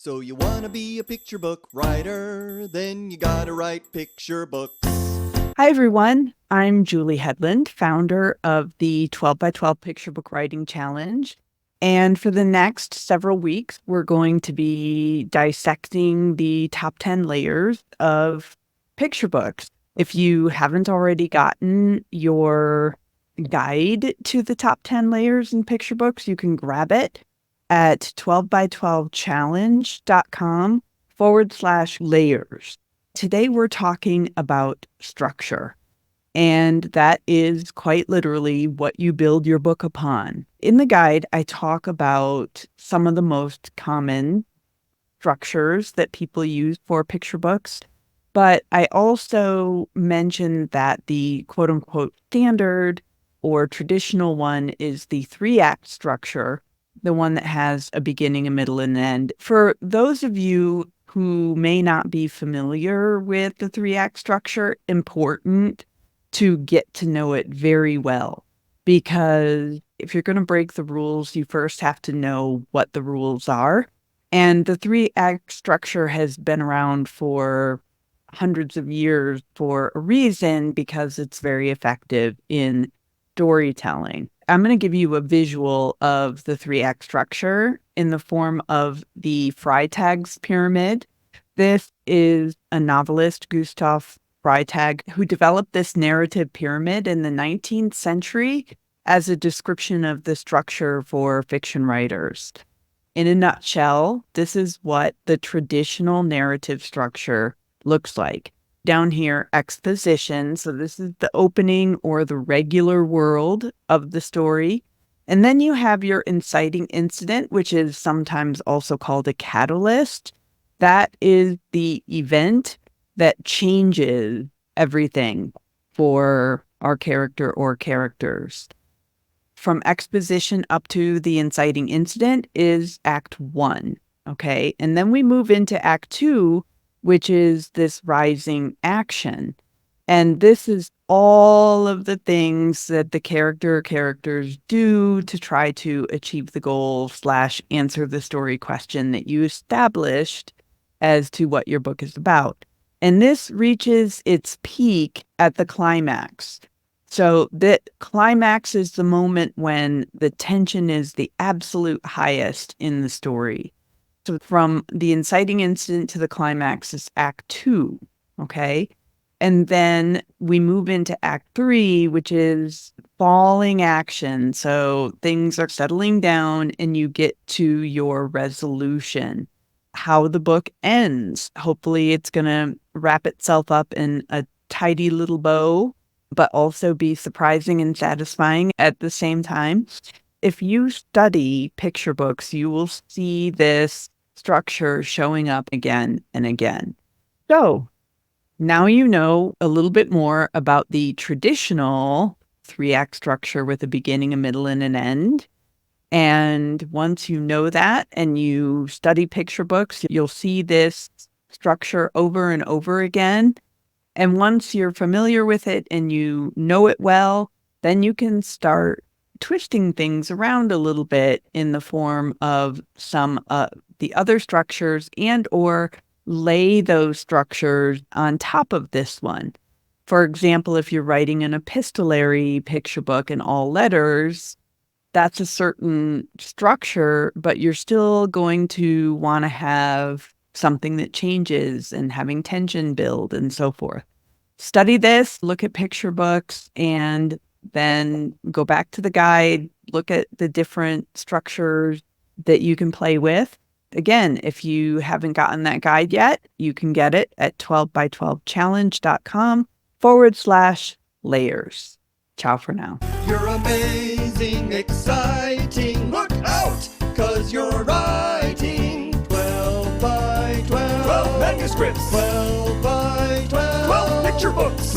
So you wanna be a picture book writer, then you gotta write picture books. Hi, everyone. I'm Julie Hedlund, founder of the 12 by 12 Picture Book Writing Challenge. And for the next several weeks, we're going to be dissecting the top 10 layers of picture books. If you haven't already gotten your guide to the top 10 layers in picture books, you can grab it at 12by12challenge.com/layers. Today, we're talking about structure, and that is quite literally what you build your book upon. In the guide, I talk about some of the most common structures that people use for picture books, but I also mentioned that the quote-unquote standard or traditional one is the 3-act structure, the one that has a beginning, a middle, and an end. For those of you who may not be familiar with the 3-act structure, important to get to know it very well. Because if you're going to break the rules, you first have to know what the rules are. And the 3-act structure has been around for hundreds of years for a reason, because it's very effective in storytelling. I'm going to give you a visual of the 3-act structure in the form of the Freytag's pyramid. This is a novelist, Gustav Freytag, who developed this narrative pyramid in the 19th century as a description of the structure for fiction writers. In a nutshell, this is what the traditional narrative structure looks like. Down here, exposition. So this is the opening or the regular world of the story. And then you have your inciting incident, which is sometimes also called a catalyst. That is the event that changes everything for our character or characters. From exposition up to the inciting incident is Act 1, okay? And then we move into Act 2, which is this rising action. And this is all of the things that the characters do to try to achieve the goal / answer the story question that you established as to what your book is about. And this reaches its peak at the climax. So the climax is the moment when the tension is the absolute highest in the story. So from the inciting incident to the climax is Act 2, okay? And then we move into Act 3, which is falling action. So things are settling down and you get to your resolution. How the book ends. Hopefully it's going to wrap itself up in a tidy little bow, but also be surprising and satisfying at the same time. If you study picture books, you will see this structure showing up again and again. So now you know a little bit more about the traditional 3-act structure with a beginning, a middle, and an end. And once you know that and you study picture books, you'll see this structure over and over again. And once you're familiar with it and you know it well, then you can start twisting things around a little bit in the form of some the other structures and or lay those structures on top of this one. For example, if you're writing an epistolary picture book in all letters, that's a certain structure, but you're still going to want to have something that changes and having tension build and so forth. Study this, look at picture books, and then go back to the guide, look at the different structures that you can play with. Again, if you haven't gotten that guide yet, you can get it at 12by12challenge.com/layers. Ciao for now. You're amazing, exciting, look out, 'cause you're writing 12 by 12. 12 manuscripts. 12 by 12. 12 picture books.